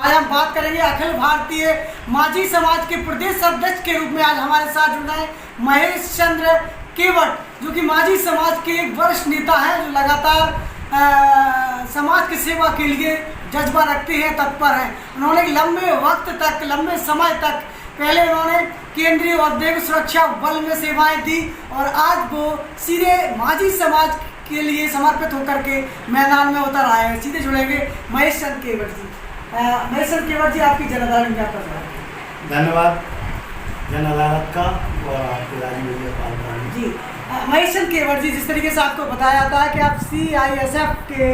आज हम बात करेंगे अखिल भारतीय माझी समाज के प्रदेश अध्यक्ष के रूप में आज हमारे साथ जुड़ रहे हैं महेश चंद्र केवट, जो कि माझी समाज के एक वरिष्ठ नेता हैं, जो लगातार समाज की सेवा के लिए जज्बा रखते हैं, तत्पर हैं। उन्होंने लंबे समय तक पहले उन्होंने केंद्रीय औद्योगिक सुरक्षा बल में सेवाएं दी और आज वो सीधे माझी समाज के लिए समर्पित होकर के मैदान में उतर आए हैं। सीधे जुड़ेंगे महेश चंद्र केवट जी। महेश चंद्र केवट जी, आपकी जन अदालत में क्या कर रहा है? धन्यवाद जन अदालत का और आपके राज्य मीडिया पाल जी। महेश चंद्र केवट जी, जिस तरीके से आपको बताया जाता है कि आप CISF के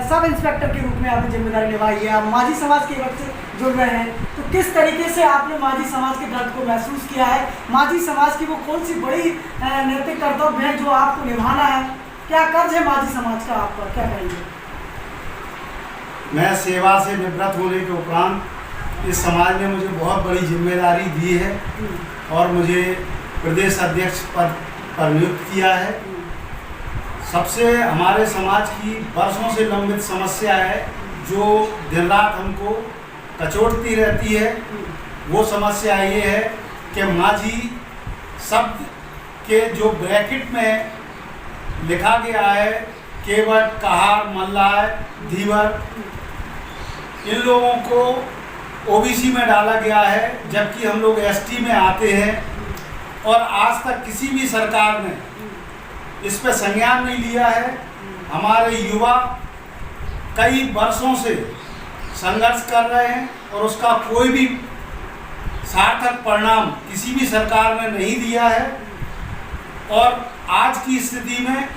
सब इंस्पेक्टर के रूप में आपने जिम्मेदारी निभाई है, आप माझी समाज के वक्त से जुड़ रहे हैं, तो किस तरीके से आपने माझी समाज के दर्द को महसूस किया है? माझी समाज की वो कौन सी बड़ी नैतिक कर्तव्य है जो आपको निभाना है? क्या कर्ज है माझी समाज का आप पर, क्या कहेंगे? मैं सेवा से निवृत्त होने के उपरांत इस समाज ने मुझे बहुत बड़ी जिम्मेदारी दी है और मुझे प्रदेश अध्यक्ष पद पर नियुक्त किया है। सबसे हमारे समाज की वर्षों से लंबित समस्या है जो दिन रात हमको कचोटती रहती है। वो समस्या ये है कि माझी शब्द के जो ब्रैकेट में लिखा गया है केवट, कहार, मल्लाह, धीवर, इन लोगों को OBC में डाला गया है, जबकि हम लोग ST में आते हैं और आज तक किसी भी सरकार ने इस पर संज्ञान नहीं लिया है। हमारे युवा कई वर्षों से संघर्ष कर रहे हैं और उसका कोई भी सार्थक परिणाम किसी भी सरकार ने नहीं दिया है। और आज की स्थिति में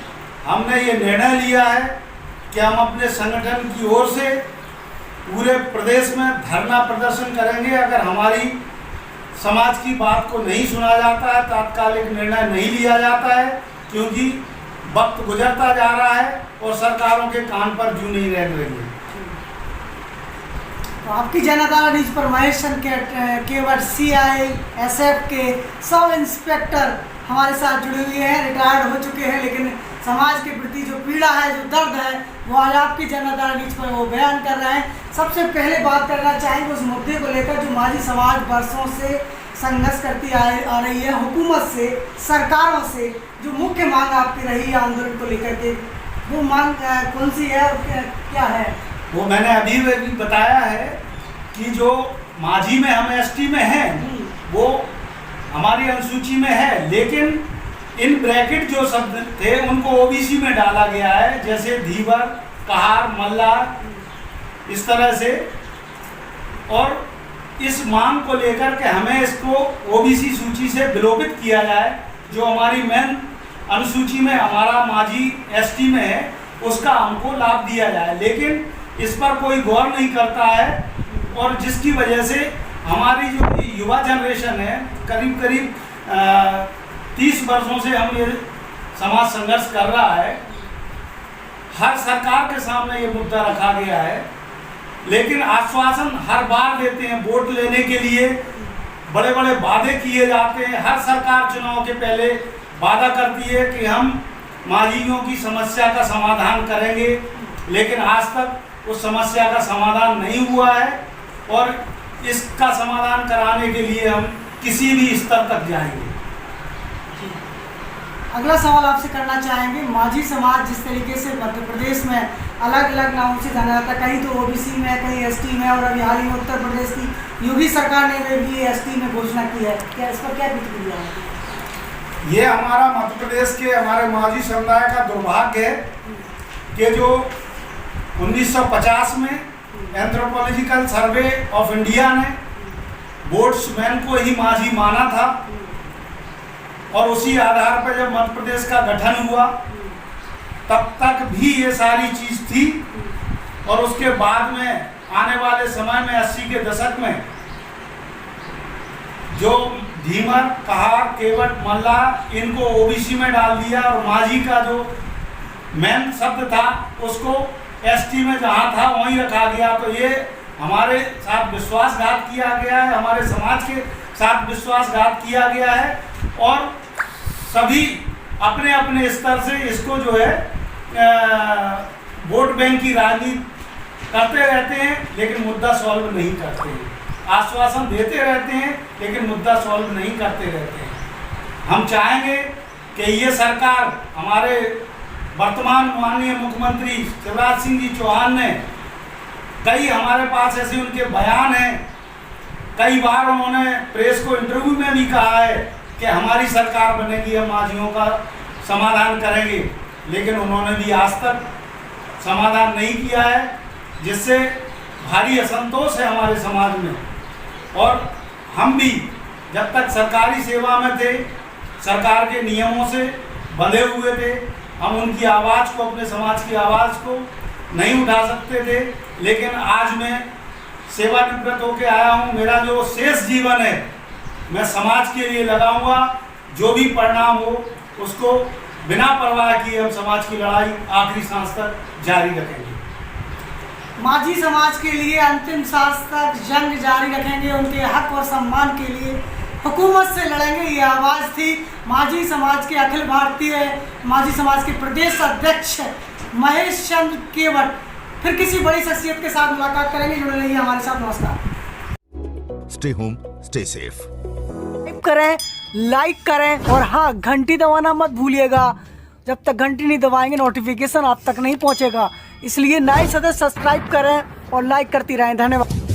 हमने ये निर्णय लिया है कि हम अपने संगठन की ओर से पूरे प्रदेश में धरना प्रदर्शन करेंगे। अगर हमारी समाज की बात को नहीं सुना जाता है, तात्कालिक निर्णय नहीं लिया जाता है, क्योंकि वक्त गुजरता जा रहा है और सरकारों के कान पर जूं नहीं रह रही है। तो आपकी जन अदालत नीच पर महेश चंद्र केवट CISF के सब इंस्पेक्टर हमारे साथ जुड़े हुए हैं, रिटायर्ड हो चुके हैं, लेकिन समाज के प्रति जो पीड़ा है, जो दर्द है, वो आज आपकी जन अदालत नीच पर वो बयान कर रहे हैं। सबसे पहले बात करना चाहेंगे उस मुद्दे को लेकर जो माझी समाज वर्षों से संघर्ष करती आ रही है, हुकूमत से, सरकारों से। जो मुख्य मांग आपकी रही है आंदोलन को लेकर के, वो मांग कौन सी है और क्या है? वो मैंने अभी बताया है कि जो माझी में हम ST में हैं, वो हमारी अनुसूची में है, लेकिन इन ब्रैकेट जो शब्द थे उनको OBC में डाला गया है, जैसे धीवर, कहार, मल्लाह, इस तरह से। और इस मांग को लेकर के हमें इसको OBC सूची से विलोपित किया जाए। जो हमारी मेन अनुसूची में हमारा माझी ST में है, उसका हमको लाभ दिया जाए, लेकिन इस पर कोई गौर नहीं करता है। और जिसकी वजह से हमारी जो युवा जनरेशन है, करीब 30 वर्षों से हम ये समाज संघर्ष कर रहा है। हर सरकार के सामने ये मुद्दा रखा गया है, लेकिन आश्वासन हर बार देते हैं। वोट लेने के लिए बड़े बड़े वादे किए जाते हैं। हर सरकार चुनाव के पहले वादा करती है कि हम माझियों की समस्या का समाधान करेंगे, लेकिन आज तक उस समस्या का समाधान नहीं हुआ है और इसका समाधान कराने के लिए हम किसी भी स्तर तक जाएंगे। अगला सवाल आपसे करना चाहेंगे, माझी समाज जिस तरीके से मध्य प्रदेश में अलग अलग नामों से जाना जाता है, कहीं तो OBC में, कहीं ST में, और अभी हाल ही में उत्तर प्रदेश की योगी सरकार ने भी ST में घोषणा की है, क्या इस पर क्या प्रतिक्रिया है? ये हमारा मध्य प्रदेश के हमारे माझी समुदाय का दुर्भाग्य है कि जो 1950 में एंथ्रोपोलॉजिकल सर्वे ऑफ इंडिया ने बोट्समैन को ही माझी माना था और उसी आधार पर जब मध्य प्रदेश का गठन हुआ तब तक भी ये सारी चीज़ थी। और उसके बाद में आने वाले समय में 80 के दशक में जो धीमर, कहार, केवट, मल्लाह, इनको OBC में डाल दिया और माझी का जो मेन शब्द था उसको ST में जहाँ था वहीं रखा गया। तो ये हमारे साथ विश्वासघात किया गया है, हमारे समाज के साथ विश्वासघात किया गया है और सभी अपने अपने स्तर से इसको जो है वोट बैंक की राजनीति करते रहते हैं लेकिन मुद्दा सॉल्व नहीं करते हैं, आश्वासन देते रहते हैं लेकिन मुद्दा सॉल्व नहीं करते रहते हैं। हम चाहेंगे कि ये सरकार, हमारे वर्तमान माननीय मुख्यमंत्री शिवराज सिंह जी चौहान ने, कई हमारे पास ऐसे उनके बयान हैं, कई बार उन्होंने प्रेस को इंटरव्यू में भी कहा है कि हमारी सरकार बनेगी, हम मांझियों का समाधान करेंगे, लेकिन उन्होंने भी आज तक समाधान नहीं किया है, जिससे भारी असंतोष है हमारे समाज में। और हम भी जब तक सरकारी सेवा में थे, सरकार के नियमों से बंधे हुए थे, हम उनकी आवाज़ को, अपने समाज की आवाज़ को नहीं उठा सकते थे। लेकिन आज मैं सेवानिवृत्त होकर आया हूँ, मेरा जो शेष जीवन है मैं समाज के लिए लगाऊंगा, जो भी परिणाम हो उसको बिना परवाह किए हम समाज की लड़ाई आखिरी सांस तक जारी रखेंगे। माझी समाज के लिए अंतिम सांस तक जंग जारी रखेंगे, उनके हक और सम्मान के लिए हुकूमत से लड़ेंगे, ये आवाज़ थी माझी समाज के अखिल भारतीय माझी समाज के प्रदेश अध्यक्ष महेश चंद्र केवट। फिर किसी बड़ी शख्सियत के साथ मुलाकात करेंगे, जुड़े रहिए हमारे साथ। नमस्कार। Stay home, stay safe. करें, लाइक करें और हाँ, घंटी दबाना मत भूलिएगा। जब तक घंटी नहीं दबाएंगे नोटिफिकेशन आप तक नहीं पहुंचेगा, इसलिए नए सदस्य सब्सक्राइब करें और लाइक करती रहें। धन्यवाद।